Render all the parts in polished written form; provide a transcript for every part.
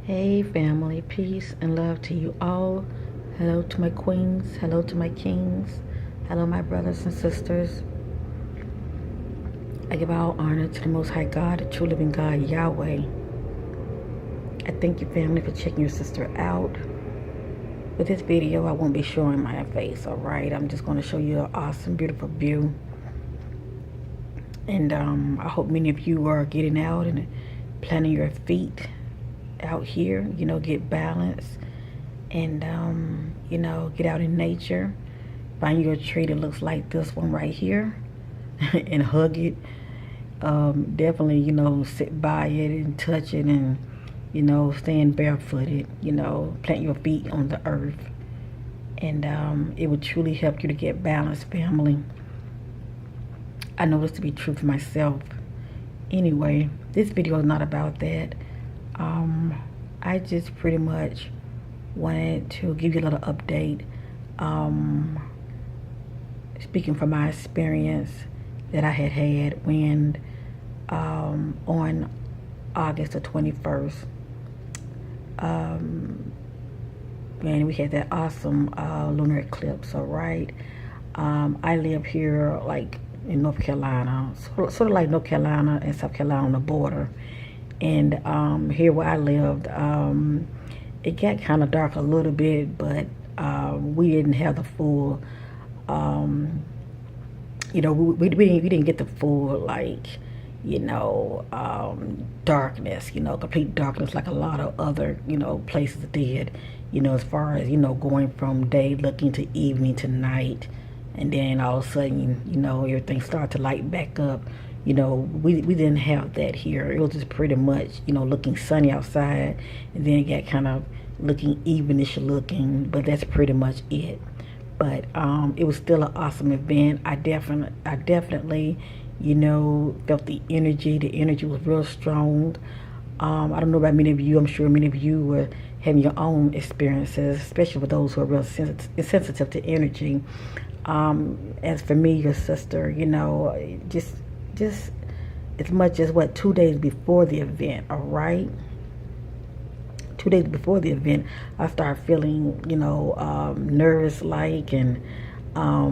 Hey family, peace and love to you all. Hello to my queens, hello to my kings, hello my brothers and sisters. I give all honor to the Most High God, the true living God, Yahweh. I thank you family for checking your sister out. With this video, I won't be showing my face, alright? I'm just going to show you an awesome, beautiful view. And I hope many of you are getting out and planting your feet out here, get balance and get out in nature, find you a tree that looks like this one right here and hug it. Definitely sit by it and touch it and stand barefooted, plant your feet on the earth, and it would truly help you to get balance, family. I know this to be true for myself. Anyway, this video is not about that. I just pretty much wanted to give you a little update, speaking from my experience that I had when on August the 21st, man, we had that awesome lunar eclipse. All right, I live here like in North Carolina, sort of like North Carolina and South Carolina on the border. And here where I lived, it got kind of dark a little bit, but we didn't have the full, we didn't get the full, darkness, complete darkness like a lot of other, places did, as far as, going from day looking to evening to night. And then all of a sudden, everything started to light back up. We didn't have that here. It was just pretty much, looking sunny outside, and then it got kind of looking evenish looking, but that's pretty much it. But it was still an awesome event. I definitely, felt the energy. The energy was real strong. I don't know about many of you. I'm sure many of you were having your own experiences, especially for those who are real sensitive to energy. As for me, your sister, just as much as 2 days before the event, all right? 2 days before the event, I started feeling, nervous and, a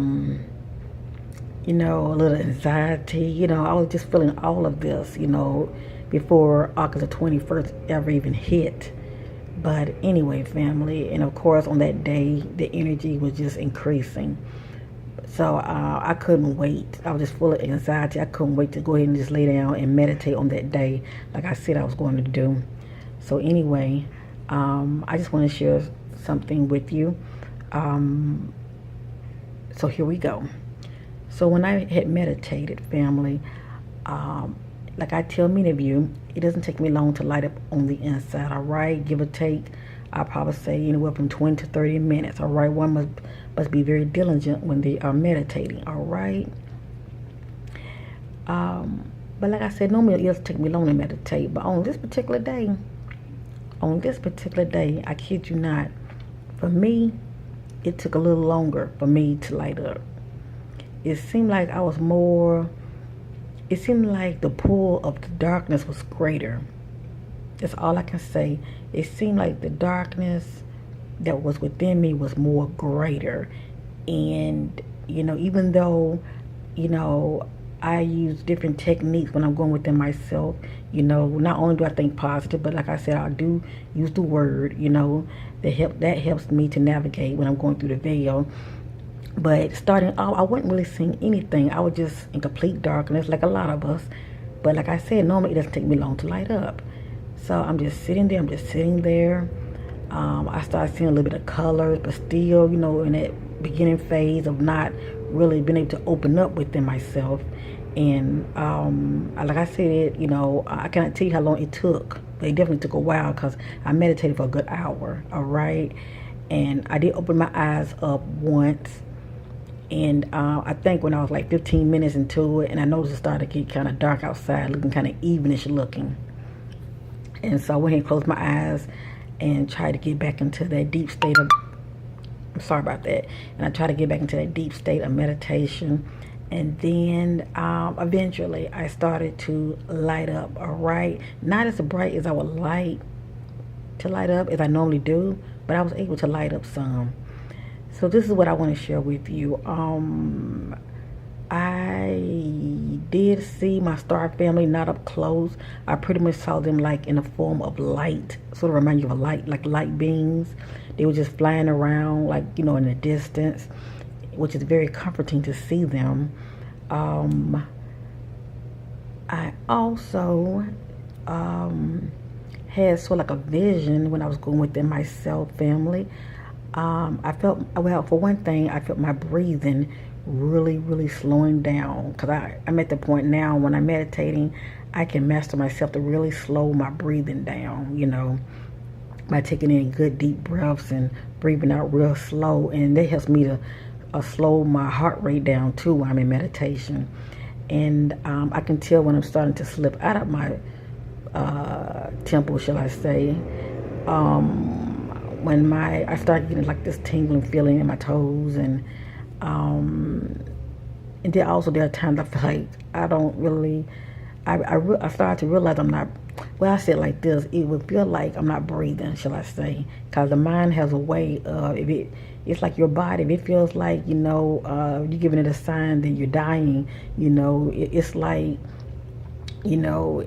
little anxiety. I was just feeling all of this, before August the 21st ever even hit. But anyway, family, and of course on that day, the energy was just increasing. So I couldn't wait. I was just full of anxiety. I couldn't wait to go ahead and just lay down and meditate on that day, like I said I was going to do. So anyway, I just want to share something with you. So here we go. So when I had meditated, family, like I tell many of you, it doesn't take me long to light up on the inside, all right? Give or take, I'll probably say anywhere from 20 to 30 minutes, all right? One must be very diligent when they are meditating, all right? But like I said, normally it doesn't take me long to meditate, but on this particular day, I kid you not, for me, it took a little longer for me to light up. It seemed like the pull of the darkness was greater. That's all I can say. It seemed like the darkness that was within me was more greater. And, even though, I use different techniques when I'm going within myself, not only do I think positive, but like I said, I do use the word, that helps me to navigate when I'm going through the veil. But starting off, I wasn't really seeing anything. I was just in complete darkness, like a lot of us. But like I said, normally it doesn't take me long to light up. So I'm just sitting there. I started seeing a little bit of colors, but still, in that beginning phase of not really being able to open up within myself. And like I said, I cannot tell you how long it took. But it definitely took a while because I meditated for a good hour, all right? And I did open my eyes up once. And I think when I was like 15 minutes into it, and I noticed it started to get kind of dark outside, looking kind of evenish looking. And so I went ahead and closed my eyes and tried to get back into that deep state of, I'm sorry about that. And I tried to get back into that deep state of meditation. And then eventually I started to light up, all right? Not as bright as I would like, to light up as I normally do, but I was able to light up some. So this is what I want to share with you. I did see my star family not up close. I pretty much saw them like in the form of light, sort of remind you of a light, like light beams. They were just flying around, like, you know, in the distance, which is very comforting to see them. I also had sort of like a vision when I was going within myself family. I felt, well, for one thing, I felt my breathing really slowing down, because I'm at the point now when I'm meditating, I can master myself to really slow my breathing down, you know, by taking in good deep breaths and breathing out real slow. And that helps me to slow my heart rate down too when I'm in meditation. And I can tell when I'm starting to slip out of my temple, shall I say, when I start getting like this tingling feeling in my toes, and then also there are times I feel like I don't really, I started to realize I'm not, well, I said like this, it would feel like I'm not breathing, shall I say, because the mind has a way of, it's like your body, if it feels like, you know, you're giving it a sign that you're dying, you know, it's like, you know,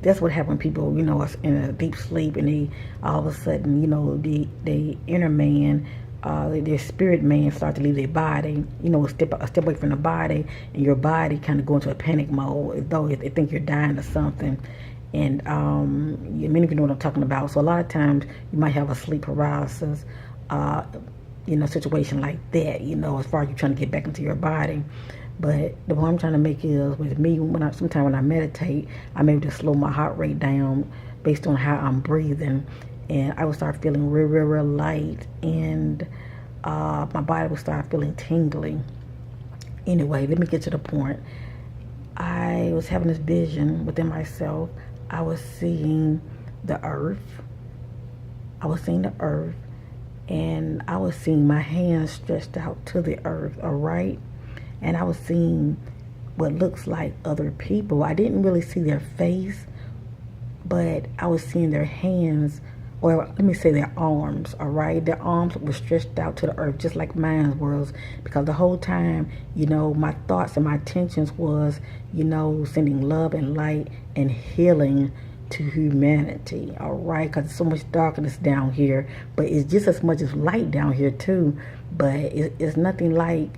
that's what happens when people, you know, are in a deep sleep, and they all of a sudden, you know, the inner man, their spirit man start to leave their body, you know, a step away from the body, and your body kind of go into a panic mode as though they think you're dying or something. And many of you know what I'm talking about. So a lot of times you might have a sleep paralysis, you know, situation like that, you know, as far as you trying to get back into your body. But the point I'm trying to make is, with me, sometimes when I meditate, I'm able to slow my heart rate down based on how I'm breathing, and I will start feeling real light, and my body will start feeling tingly. Anyway, let me get to the point. I was having this vision within myself. I was seeing the earth. And I was seeing my hands stretched out to the earth, all right? And I was seeing what looks like other people. I didn't really see their face, but I was seeing their hands, or let me say their arms, all right? Their arms were stretched out to the earth, just like mine was, because the whole time, you know, my thoughts and my intentions was, you know, sending love and light and healing to humanity, all right? Because there's so much darkness down here, but it's just as much as light down here too, but it's nothing like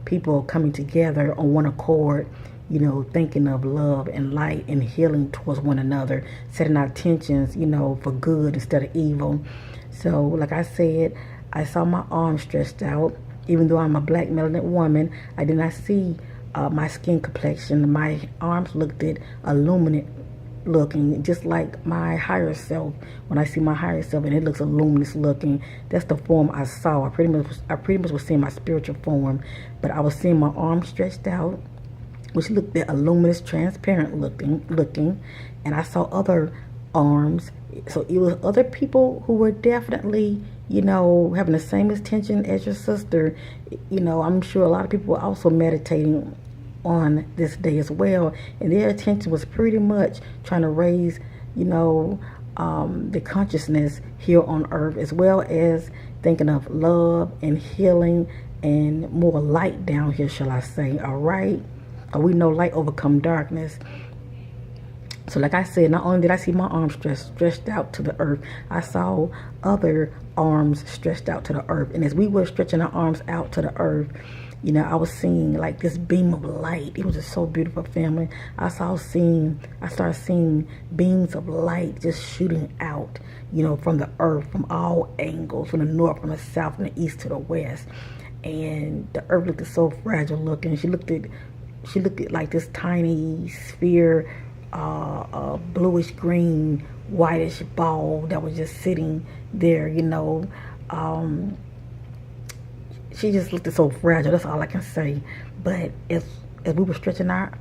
people coming together on one accord, you know, thinking of love and light and healing towards one another, setting our intentions, you know, for good instead of evil. So, like I said, I saw my arms stretched out. Even though I'm a black melanated woman, I did not see my skin complexion. My arms looked illuminate looking, just like my higher self. When I see my higher self and it looks luminous looking, that's the form I saw. I pretty much was seeing my spiritual form, but I was seeing my arms stretched out, which looked at luminous, transparent looking, and I saw other arms. So it was other people who were definitely, you know, having the same intention as your sister. You know, I'm sure a lot of people were also meditating on this day as well, and their attention was pretty much trying to raise, you know, the consciousness here on earth, as well as thinking of love and healing and more light down here, shall I say, all right? We know light overcome darkness. So like I said, not only did I see my arms stretched out to the earth, I saw other arms stretched out to the earth. And as we were stretching our arms out to the earth, you know, I was seeing like this beam of light. It was just so beautiful, family. I started seeing beams of light just shooting out, you know, from the earth, from all angles, from the north, from the south, from the east to the west. And the earth looked so fragile looking. She looked at like this tiny sphere, bluish green, whitish ball that was just sitting there, you know. She just looked so fragile, that's all I can say. But as we were stretching our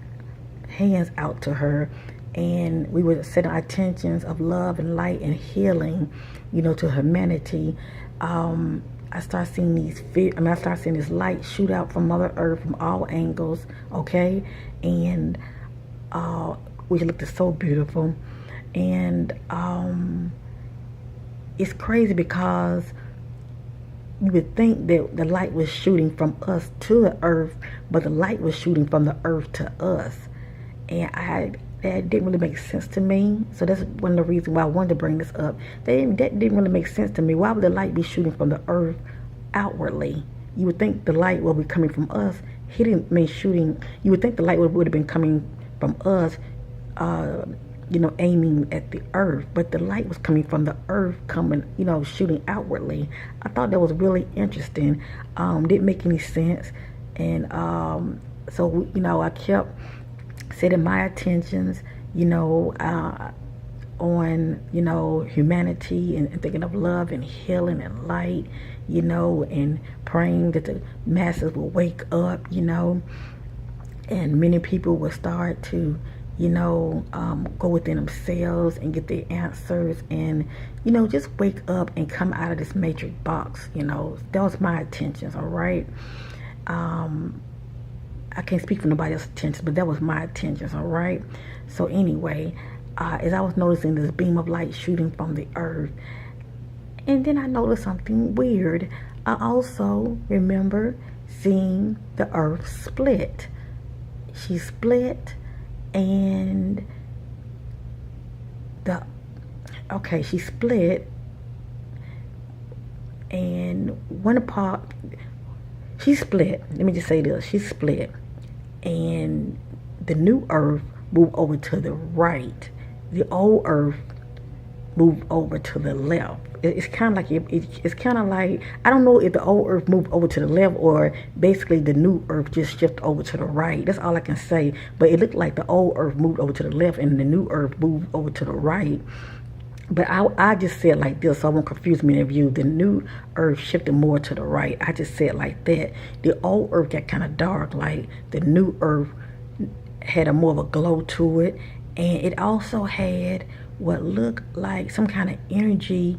hands out to her, and we were setting our intentions of love and light and healing, you know, to humanity, I started seeing I started seeing this light shoot out from Mother Earth from all angles, okay? And which looked so beautiful. And it's crazy because you would think that the light was shooting from us to the earth, but the light was shooting from the earth to us. And that didn't really make sense to me. So that's one of the reasons why I wanted to bring this up. That didn't really make sense to me. Why would the light be shooting from the earth outwardly? You would think the light would be coming from us, hitting, shooting. You would think the light would have been coming from us, aiming at the earth, but the light was coming from the earth, coming, shooting outwardly. I thought that was really interesting. Didn't make any sense, and so I kept setting my attentions, on humanity and thinking of love and healing and light, and praying that the masses will wake up, and many people will start to go within themselves and get their answers and just wake up and come out of this matrix box. That was my intentions. All right. I can't speak for nobody else's intentions, but that was my intentions. All right. So anyway, as I was noticing this beam of light shooting from the earth, and then I noticed something weird. I also remember seeing the earth split. She split, and she split, and one part, she split. Let me just say this: she split, and the new earth moved over to the right. The old earth moved over to the left. It's kind of like it's kind of like, I don't know if the old earth moved over to the left or basically the new earth just shifted over to the right. That's all I can say. But it looked like the old earth moved over to the left and the new earth moved over to the right. But I just said like this, so I won't confuse many of you. The new earth shifted more to the right. I just said like that. The old earth got kind of dark. Like the new earth had a more of a glow to it, and it also had what looked like some kind of energy,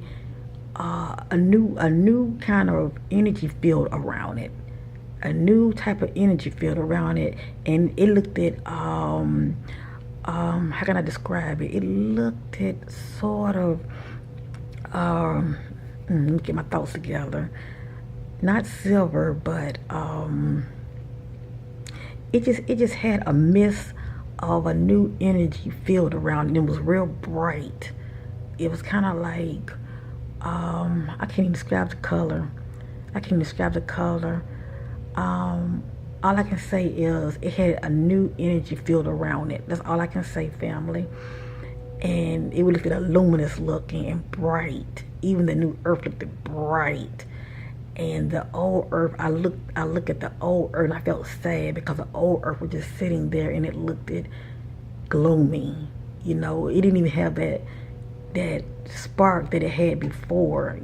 a new kind of energy field around it, a new type of energy field around it, and it looked at how can I describe it? It looked at sort of let me get my thoughts together. Not silver, but it just had a mist of a new energy field around it. It was real bright. It was kind of like I can't even describe the color. All I can say is it had a new energy field around it. That's all I can say, family. And it looked luminous looking and bright. Even the new earth looked bright. And the old earth, I looked at the old earth and I felt sad because the old earth was just sitting there and it looked gloomy. It didn't even have that spark that it had before.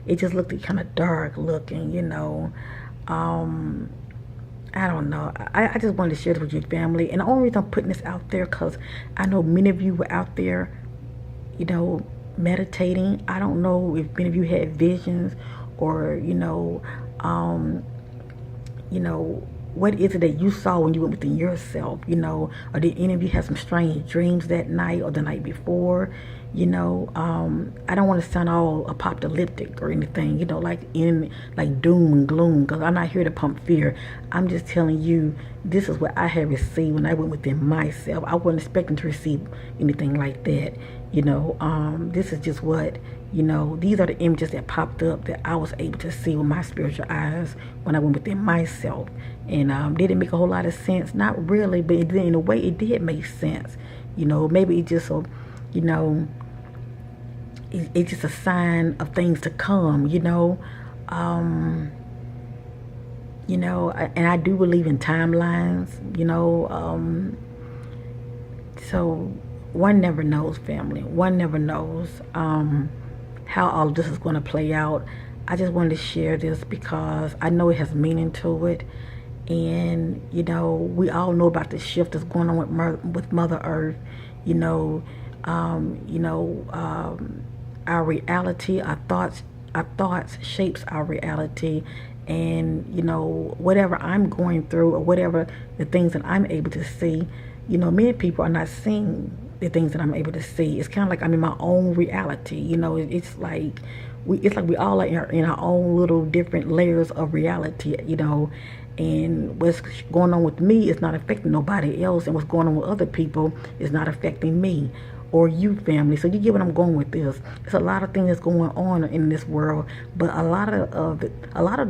It just looked kind of dark looking. I don't know. I just wanted to share this with you, family. And the only reason I'm putting this out there because I know many of you were out there, meditating. I don't know if many of you had visions or, what is it that you saw when you went within yourself, or did any of you have some strange dreams that night or the night before? I don't want to sound all apocalyptic or anything, like doom and gloom, because I'm not here to pump fear. I'm just telling you, this is what I had received when I went within myself. I wasn't expecting to receive anything like that. This is just what, these are the images that popped up that I was able to see with my spiritual eyes when I went within myself. And did it make a whole lot of sense? Not really, but in a way it did make sense. Maybe it just it's just a sign of things to come, and I do believe in timelines, so one never knows, family. One never knows how all of this is going to play out. I just wanted to share this because I know it has meaning to it, and we all know about the shift that's going on with Mother Earth. Our reality, our thoughts shapes our reality, and whatever I'm going through or whatever the things that I'm able to see, many people are not seeing the things that I'm able to see. It's kind of like I'm in my own reality. You know, it's like we all are in our own little different layers of reality. You know, and what's going on with me is not affecting nobody else, and what's going on with other people is not affecting me or you, family. So you get what I'm going with this. There's a lot of things that's going on in this world, but a lot of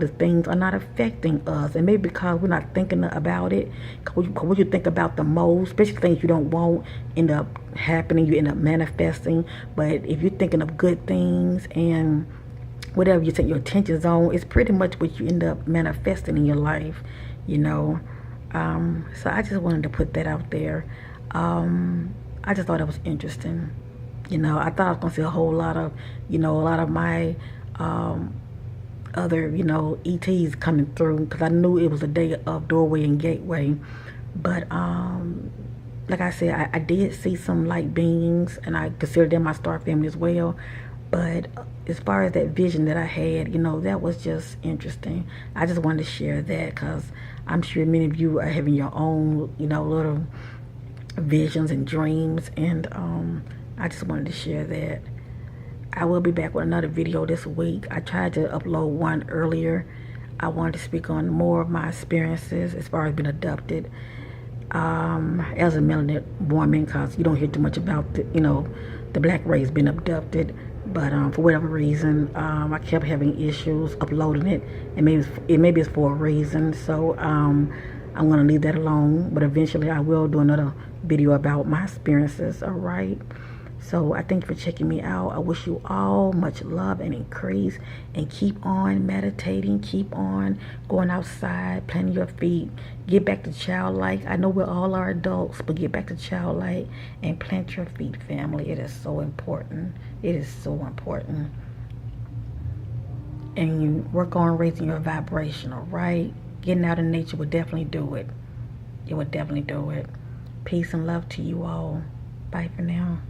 the things are not affecting us, and maybe because we're not thinking about it. Cause what you think about the most, especially things you don't want, end up happening. You end up manifesting. But if you're thinking of good things and whatever you set your attentions on, it's pretty much what you end up manifesting in your life, you know. So I just wanted to put that out there. I just thought it was interesting. You know, I thought I was going to see a whole lot of, a lot of my other, ETs coming through, because I knew it was a day of doorway and gateway. But like I said, I did see some light beings, and I consider them my star family as well. But as far as that vision that I had, that was just interesting. I just wanted to share that because I'm sure many of you are having your own, little visions and dreams, and I just wanted to share that. I will be back with another video this week. I tried to upload one earlier. I wanted to speak on more of my experiences as far as being adopted as a melanated woman, because you don't hear too much about the black race being abducted. But for whatever reason, I kept having issues uploading it, and maybe it's for a reason. So I'm gonna leave that alone. But eventually, I will do another video about my experiences. All right. So I thank you for checking me out. I wish you all much love and increase, and keep on meditating, keep on going outside, planting your feet, get back to childlike. I know we all are adults, but get back to childlike and plant your feet, family. It is so important. It is so important. And you work on raising your vibration, all right? Getting out in nature will definitely do it. It would definitely do it. Peace and love to you all. Bye for now.